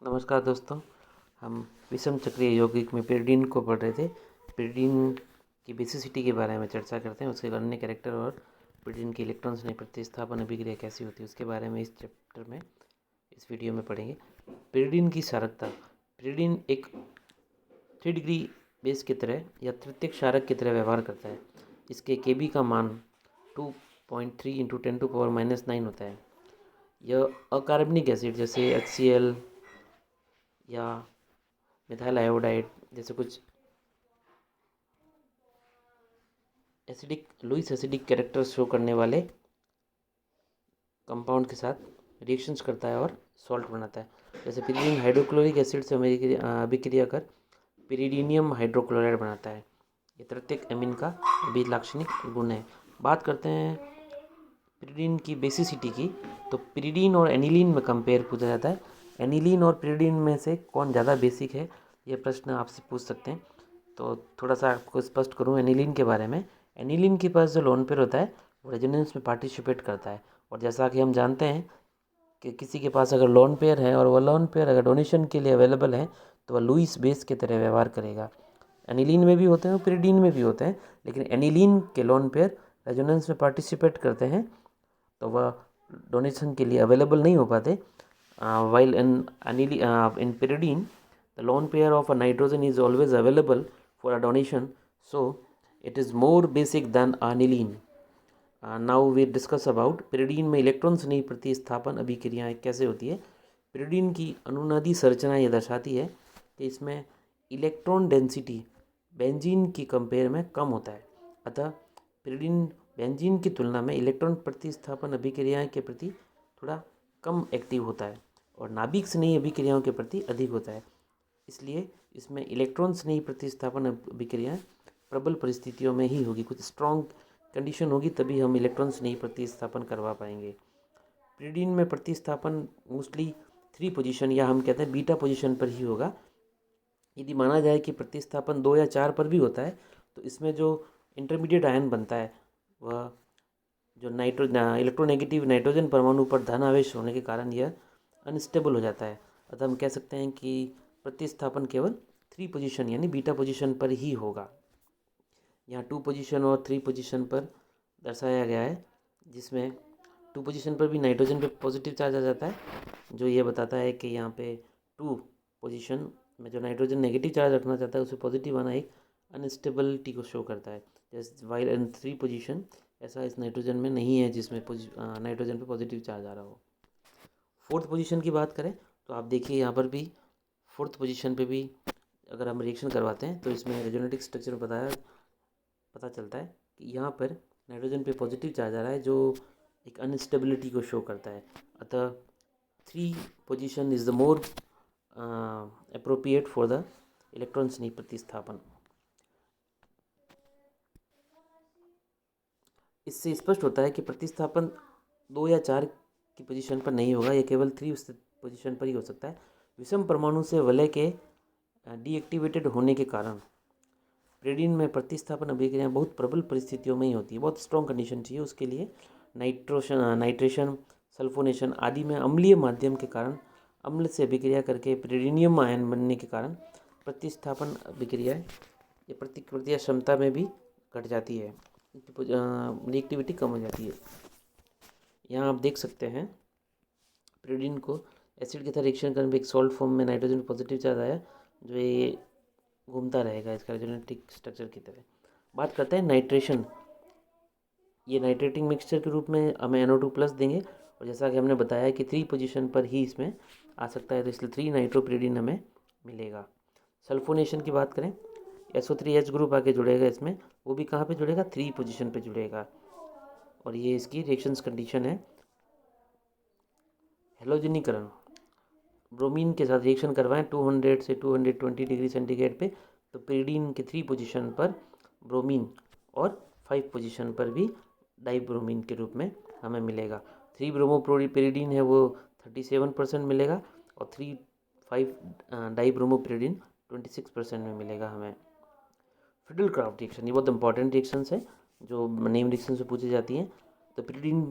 नमस्कार दोस्तों। हम विषम चक्रीय यौगिक में pyridine को पढ़ रहे थे। pyridine की बेसिसिटी के बारे में चर्चा करते हैं, उसके अन्य कैरेक्टर और pyridine की इलेक्ट्रॉन से प्रतिस्थापन अभिक्रिया कैसी होती है उसके बारे में इस चैप्टर में, इस वीडियो में पढ़ेंगे। pyridine की क्षारकता। pyridine एक 3 डिग्री बेस की तरह या तृतीयक क्षारक की तरह व्यवहार करता है। इसके Kb का मान 2.3 × 10⁻⁹ होता है। यह अकार्बनिक एसिड जैसे HCl या मिथाइल आयोडाइड जैसे कुछ लुईस एसिडिक कैरेक्टर शो करने वाले कंपाउंड के साथ रिएक्शंस करता है और सॉल्ट बनाता है। जैसे pyridine हाइड्रोक्लोरिक एसिड से अभिक्रिया कर pyridinium हाइड्रोक्लोराइड बनाता है। ये तृतीयक एमीन का अभिलाक्षणिक गुण है। बात करते हैं pyridine की बेसिसिटी की, तो pyridine और एनिलीन में कंपेयर पूछा जाता है। एनिलीन और pyridine में से कौन ज़्यादा बेसिक है, ये प्रश्न आपसे पूछ सकते हैं। तो थोड़ा सा आपको स्पष्ट करूँ एनिलीन के बारे में। एनिलीन के पास जो लोन पेयर होता है वो रेजोनेंस में पार्टिसिपेट करता है, और जैसा कि हम जानते हैं कि किसी के पास अगर लोन पेयर है और वह लोन पेयर अगर डोनेशन के लिए अवेलेबल है तो वह लुईस बेस की तरह व्यवहार करेगा। एनिलीन में भी होते हैं और pyridine में भी होते हैं, लेकिन एनिलीन के लोन पेयर रेजोनेंस में पार्टिसिपेट करते हैं तो वह डोनेशन के लिए अवेलेबल नहीं हो पाते। While in pyridine the lone pair of a nitrogen is always available for a donation, so it is more basic than aniline. Now we discuss about pyridine में इलेक्ट्रॉन स्नेही प्रतिस्थापन अभिक्रियाएं कैसे होती है। pyridine की अनुनादी संरचना ये दर्शाती है कि इसमें इलेक्ट्रॉन डेंसिटी बेंजीन की कंपेयर में कम होता है। अतः pyridine बेंजीन की तुलना में इलेक्ट्रॉन प्रतिस्थापन अभिक्रियाएं के प्रति थोड़ा कम एक्टिव होता है और नाभिक स्नेही अभिक्रियाओं के प्रति अधिक होता है। इसलिए इसमें इलेक्ट्रॉन स्नेही प्रतिस्थापन अभिक्रियाएं प्रबल परिस्थितियों में ही होगी, कुछ स्ट्रॉन्ग कंडीशन होगी तभी हम इलेक्ट्रॉन स्नेही प्रतिस्थापन करवा पाएंगे। pyridine में प्रतिस्थापन मोस्टली 3 पोजीशन या हम कहते हैं बीटा पोजीशन पर ही होगा। यदि माना जाए कि प्रतिस्थापन 2 या 4 पर भी होता है तो इसमें जो इंटरमीडिएट आयन बनता है वह जो इलेक्ट्रोनेगेटिव नाइट्रोजन परमाणु पर धन आवेश होने के कारण यह अनस्टेबल हो जाता है। अतः हम कह सकते हैं कि प्रतिस्थापन केवल 3 पोजीशन यानी बीटा पोजीशन पर ही होगा। यहाँ 2 पोजीशन और 3 पोजीशन पर दर्शाया गया है, जिसमें 2 पोजीशन पर भी नाइट्रोजन पे पॉजिटिव चार्ज आ जाता है, जो ये बताता है कि यहाँ पे 2 पोजीशन में जो नाइट्रोजन नेगेटिव चार्ज रखना चाहता है उसे पॉजिटिव आना एक अनस्टेबिलिटी को शो करता है। जैसे वाइल इन 3 पोजीशन ऐसा इस नाइट्रोजन में नहीं है जिसमें नाइट्रोजन पे पॉजिटिव चार्ज आ रहा हो। 4th पोजीशन की बात करें तो आप देखिए यहाँ पर भी 4th पोजीशन पे भी अगर हम रिएक्शन करवाते हैं तो इसमें रेजोनेटिक स्ट्रक्चर में पता चलता है कि यहाँ पर नाइट्रोजन पे पॉजिटिव चार्ज आ रहा है जो एक अनस्टेबिलिटी को शो करता है। अतः 3 position is the more appropriate for the electron स्नेही प्रतिस्थापन। इससे स्पष्ट होता है कि प्रतिस्थापन 2 या 4 की पोजीशन पर नहीं होगा, यह केवल 3 पोजीशन पर ही हो सकता है। विषम परमाणु से वलय के डीएक्टिवेटेड होने के कारण pyridine में प्रतिस्थापन अभिक्रियाएं बहुत प्रबल परिस्थितियों में ही होती है। बहुत स्ट्रॉन्ग कंडीशन चाहिए उसके लिए। नाइट्रेशन, सल्फोनेशन आदि में अम्लीय माध्यम के कारण अम्ल से अभिक्रिया करके pyridinium आयन बनने के कारण प्रतिस्थापन अभिक्रियाएं ये प्रतिक्रिया क्षमता में भी घट जाती है, रिएक्टिविटी कम हो जाती है। यहाँ आप देख सकते हैं pyridine को एसिड के साथ रिएक्शन करने पर एक सॉल्ट फॉर्म में नाइट्रोजन पॉजिटिव चार्ज आया, जो ये घूमता रहेगा इसका रेजोनेटिक स्ट्रक्चर की तरह। बात करते हैं नाइट्रेशन। ये नाइट्रेटिंग मिक्सचर के रूप में हमें NO2+ देंगे, और जैसा कि हमने बताया कि 3 पोजीशन पर ही इसमें आ सकता है, तो इसलिए 3 नाइट्रोपिरिडीन हमें मिलेगा। सल्फोनेशन की बात करें, SO3H ग्रुप आके जुड़ेगा इसमें, वो भी कहाँ पे जुड़ेगा, 3 पोजीशन पे जुड़ेगा, और ये इसकी रिएक्शंस कंडीशन है। हेलोजनीकरण, ब्रोमीन के साथ रिएक्शन करवाएं 200 से 220 डिग्री सेंटीग्रेड पे, तो pyridine के 3 पोजीशन पर ब्रोमीन और 5 पोजीशन पर भी डाइब्रोमीन के रूप में हमें मिलेगा। 3 ब्रोमोप्यरिडीन है वो 37% मिलेगा, और 5 डाइब्रोमोप्यरिडीन 26% में मिलेगा हमें। फिडल-क्राफ्ट रिएक्शन, ये बहुत इंपॉर्टेंट रिएक्शंस है जो नेम रिएक्शन से पूछी जाती हैं। तो pyridine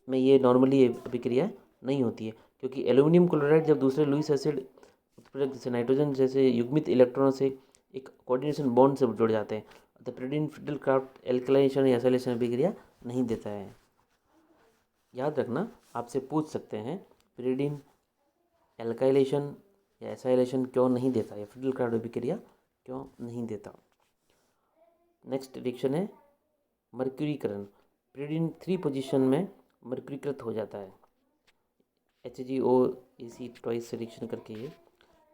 में ये नॉर्मली अभिक्रिया नहीं होती है। क्योंकि एल्यूमिनियम क्लोराइड जब दूसरे लुईस एसिड उत्प्रेरक जैसे नाइट्रोजन जैसे युग्मित इलेक्ट्रॉनों से एक कोऑर्डिनेशन बॉन्ड से जुड़ जाते हैं, अतः pyridine फिडलक्राफ्ट एल्कलाइजेशन या एसाइलेशन अभिक्रिया नहीं देता है। याद रखना, आपसे पूछ सकते हैं pyridine एल्काइलेशन या एसाइलेशन क्यों नहीं देता, या फिडलक्राफ्ट अभिक्रिया क्यों नहीं देता। नेक्स्ट रिएक्शन है मर्क्यूरीकरण। pyridine 3 पोजीशन में मर्क्यूरीकृत हो जाता है, HgOAc ट्वाइस से रिएक्शन करके। ये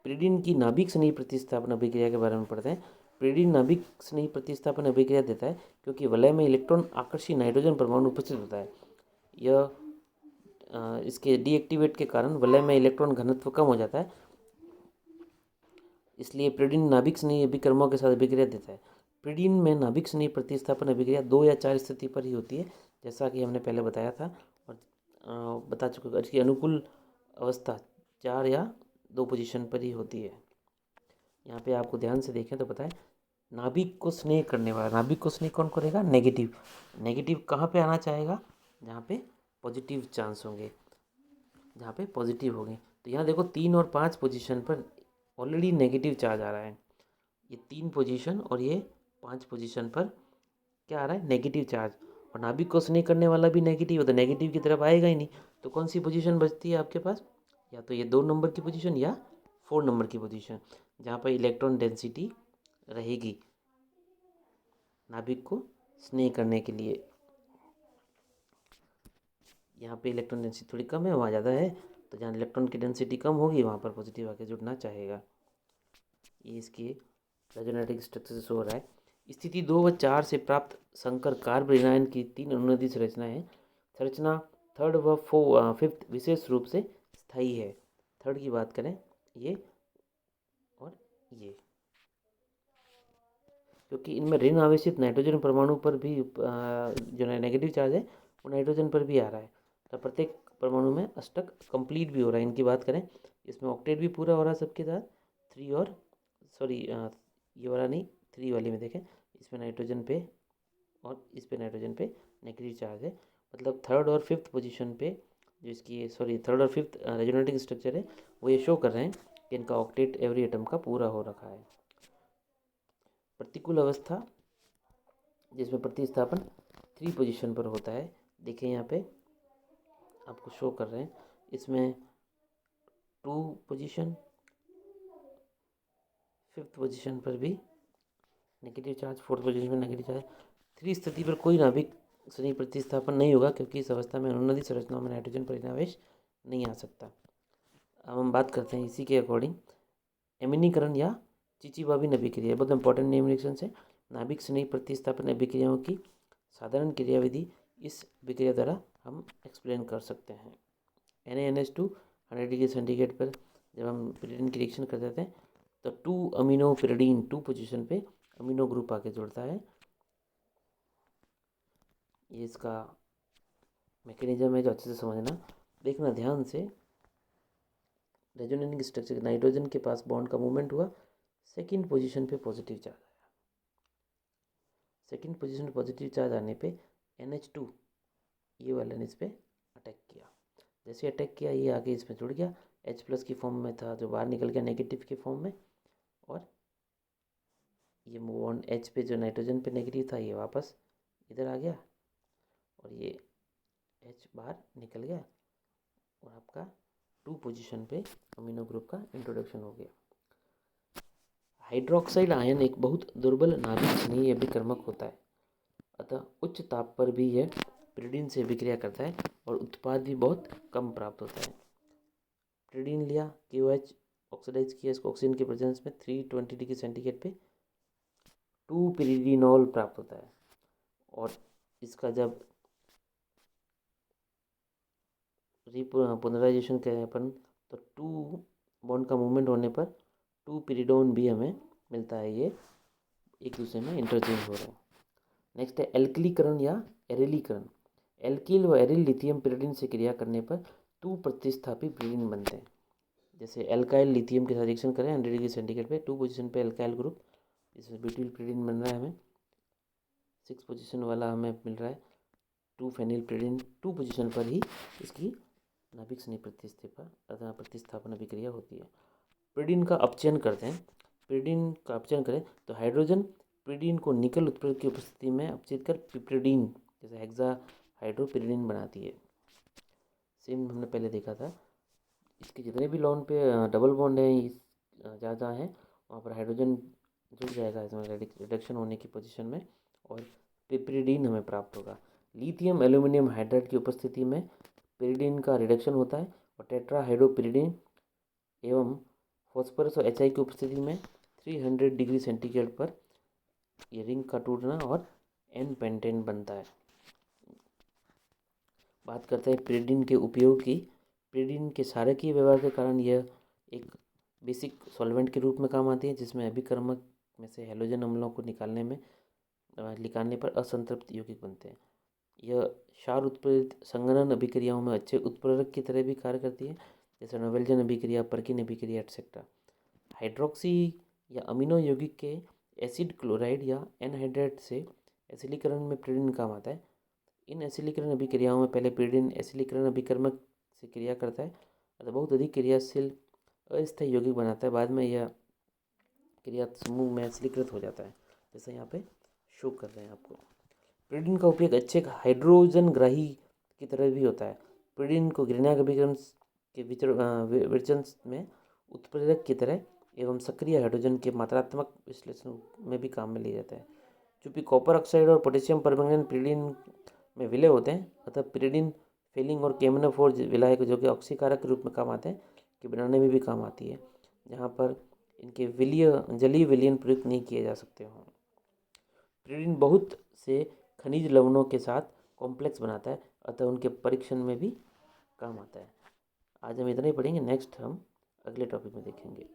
pyridine की नाभिक स्नेही प्रतिस्थापन अभिक्रिया के बारे में पढ़ते हैं। pyridine नाभिक स्नेही प्रतिस्थापन अभिक्रिया देता है क्योंकि वलय में इलेक्ट्रॉन आकर्षी नाइट्रोजन परमाणु उपस्थित होता है। यह इसके डीएक्टिवेट के कारण वलय में इलेक्ट्रॉन घनत्व कम हो जाता है, इसलिए pyridine नाभिक स्नेही अभिकर्मों के साथ अभिक्रिया देता है। pyridine में नाभिक स्नेही प्रतिस्थापन अभिक्रिया 2 या 4 स्थिति पर ही होती है, जैसा कि हमने पहले बताया था और बता चुके हैं। इसकी अनुकूल अवस्था 4 या 2 पोजीशन पर ही होती है। यहाँ पे आपको ध्यान से देखें तो पता है, नाभिक को स्नेह करने वाला, नाभिक को स्नेह कौन करेगा? नेगेटिव। नेगेटिव कहाँ पे आना चाहेगा? जहाँ पे पॉजिटिव चांस होंगे, जहाँ पे पॉजिटिव होंगे। तो यहाँ देखो 3 और 5 पोजीशन पर ऑलरेडी नेगेटिव चार्ज आ रहा है। ये 3 पोजीशन और ये 5 पोजीशन पर क्या आ रहा है? Negative charge. और नाभिक को स्नेह करने वाला भी नेगेटिव है, तो नेगेटिव की तरफ आएगा ही नहीं। तो कौन सी पोजीशन बचती है आपके पास? या तो ये 2 नंबर की पोजीशन या 4 नंबर की पोजीशन, जहाँ पर इलेक्ट्रॉन डेंसिटी रहेगी नाभिक को स्नेह करने के लिए। यहाँ पे इलेक्ट्रॉन डेंसिटी थोड़ी कम है, वहाँ ज़्यादा है, तो जहाँ इलेक्ट्रॉन की डेंसिटी कम होगी वहाँ पर पॉजिटिव आके जुड़ना चाहेगा। ये इसकी रेजोनेटिक स्ट्रक्चर से शो हो रहा है। स्थिति 2 व 4 से प्राप्त संकर कार्ब ऋणायन की 3 अनुनादी संरचना है। संरचना 3rd व 5th विशेष रूप से स्थायी है। 3rd की बात करें, ये और ये, क्योंकि इनमें ऋण आवेशित नाइट्रोजन परमाणु पर भी जो नेगेटिव चार्ज है वो नाइट्रोजन पर भी आ रहा है। तो प्रत्येक परमाणु में अष्टक कंप्लीट भी हो रहा है। इनकी बात करें, इसमें ऑक्टेट भी पूरा हो रहा है सबके साथ। 3 और सॉरी ये वाला नहीं, 3 वाली में देखें, इसमें नाइट्रोजन पे और इस पे नाइट्रोजन पे नेगेटिव चार्ज है। मतलब 3rd और 5th पोजीशन पे जो इसकी 3rd और 5th रेजोनेटिंग स्ट्रक्चर है, वो ये शो कर रहे हैं कि इनका ऑक्टेट एवरी एटम का पूरा हो रखा है। प्रतिकूल अवस्था जिसमें प्रतिस्थापन 3 पोजीशन पर होता है, देखें यहाँ पे आपको शो कर रहे हैं, इसमें 2 पोजीशन, 5th पोजीशन पर भी नेगेटिव चार्ज, 4th पोजीशन में नेगेटिव चार्ज। 3 स्थिति पर कोई नाभिक स्नेही प्रतिस्थापन नहीं होगा, क्योंकि इस अवस्था में अनुनादी संरचनाओं में नाइट्रोजन परिणावेश नहीं आ सकता। अब हम बात करते हैं इसी के अकॉर्डिंग एमिनीकरण या चिचिबाबिन अभिक्रिया। बहुत इंपॉर्टेंट नेम रिएक्शन है। नाभिक स्नेही प्रतिस्थापन अभिक्रियाओं की साधारण क्रियाविधि इस अभिक्रिया द्वारा हम एक्सप्लेन कर सकते हैं। NaNH2 100 डिग्री सेंटीग्रेड पर जब हम pyridine की रिएक्शन कर देते हैं तो 2 अमीनो pyridine 2 पोजीशन पे अमीनो ग्रुप आके जुड़ता है। ये इसका मैकेनिज्म है जो अच्छे से समझना, देखना ध्यान से। रेजोनेटिंग स्ट्रक्चर, नाइट्रोजन के पास बॉन्ड का मूवमेंट हुआ, 2nd पोजीशन पे पॉजिटिव चार्ज आया। 2nd पोजीशन पे पॉजिटिव चार्ज आने पे NH2 ये वाले ने इस पर अटैक किया। जैसे अटैक किया, ये आगे इसमें जुड़ गया, H+ की फॉर्म में था जो बाहर निकल गया नेगेटिव की फॉर्म में, और ये मूव ऑन H पे जो नाइट्रोजन पे नेगेटिव था ये वापस इधर आ गया, और ये H बाहर निकल गया, और आपका 2 पोजीशन पे अमीनो ग्रुप का इंट्रोडक्शन हो गया। हाइड्रोक्साइड आयन एक बहुत दुर्बल नाभिक स्नेही अभिकर्मक होता है, अतः उच्च ताप पर भी यह pyridine से अभिक्रिया करता है और उत्पाद भी बहुत कम प्राप्त होता है। pyridine लिया, KOH ऑक्सीडाइज किया, इसको ऑक्सीजन के प्रेजेंस में 320 डिग्री सेंटीग्रेड पे 2 pyridinol प्राप्त होता है, और इसका जब पुनराइजेशन करें अपन तो 2 बॉन्ड का मूवमेंट होने पर 2 pyridone भी हमें मिलता है। ये एक दूसरे में इंटरचेंज हो रहे हैं। नेक्स्ट है एल्किलीकरण या एरिलीकरण। एल्किल व एरिल लिथियम pyridine से क्रिया करने पर 2 प्रतिस्थापी pyridine बनते हैं। जैसे एल्काइल लिथियम के साथ रिएक्शन करें 100 डिग्री सेंटीग्रेड पे, 2 पोजीशन पे एल्काइल ग्रुप, इसमें ब्यूटिल pyridine बन रहा है हमें। 6 पोजीशन वाला हमें मिल रहा है 2 फेनिल pyridine, 2 पोजीशन पर ही इसकी नाभिक से प्रतिस्थापन अभिक्रिया होती है। पिरीडीन का अपचयन करते हैं। पिरीडीन का अपचयन करें तो हाइड्रोजन पिरीडीन को निकल उत्प्रेरक की उपस्थिति में अपचित कर पिप्रिडीन जैसे हेक्सा हाइड्रोपिरीडीन बनाती है। सेम हमने पहले देखा था। इसके जितने भी लोन पे डबल बॉन्ड है ज़्यादा है, वहाँ पर हाइड्रोजन जुड़ जाएगा इसमें रिडक्शन होने की पोजीशन में और पिप्रिडीन हमें प्राप्त होगा। लिथियम एल्यूमिनियम हाइड्राइड की उपस्थिति में पिरीडीन का रिडक्शन होता है और टेट्राहाइड्रोपिरीडीन एवं फॉस्फोरस और HI की उपस्थिति में 300 डिग्री सेंटीग्रेड पर ये रिंग का टूटना और एन पेंटेन बनता है। बात करते हैं पिरीडीन के उपयोग की। पिरीडीन के क्षारकीय व्यवहार के कारण यह एक बेसिक सॉल्वेंट के रूप में काम आती है, जिसमें अभिकर्मक में से हैलोजन अम्लों को निकालने पर असंतृप्त यौगिक बनते हैं। यह क्षार उत्प्रेरित संघनन अभिक्रियाओं में अच्छे उत्प्रेरक की तरह भी कार्य करती है, जैसे नोवेल्जन अभिक्रिया, पर्किन अभिक्रिया एटसेट्रा। हाइड्रोक्सी या अमीनो यौगिक के एसिड क्लोराइड या एनहाइड्राइड से एसिलीकरण में पिरीडीन काम आता है। इन एसिलीकरण अभिक्रियाओं में पहले पिरीडीन एसिलीकरण अभिकर्मक से क्रिया करता है, अतः बहुत अधिक क्रियाशील अस्थायी यौगिक बनाता है। बाद में यह क्रिया समूह में एसिलीकृत हो जाता है, जैसे यहाँ पे शो कर रहे हैं आपको। पिरीडीन का उपयोग अच्छे हाइड्रोजन ग्राही की तरह भी होता है। पिरीडीन को ग्रीनाग अभिकरण के विचरण में उत्प्रेरक की तरह एवं सक्रिय हाइड्रोजन के मात्रात्मक विश्लेषण में भी काम में लिया जाता है। चूँकि कॉपर ऑक्साइड और पोटेशियम परमैंगनेट पिरीडीन में विलय होते हैं, अतः पिरीडीन फेलिंग और केमनोफोर विलायक जो कि ऑक्सीकारक के रूप में काम आते हैं के बनाने में भी काम आती है, जहाँ पर इनके जलीय विलयन प्रयुक्त नहीं किए जा सकते हों। पिरीडीन बहुत से खनिज लवणों के साथ कॉम्प्लेक्स बनाता है, अतः उनके परीक्षण में भी काम आता है। आज हम इतना ही पढ़ेंगे, नेक्स्ट हम अगले टॉपिक में देखेंगे।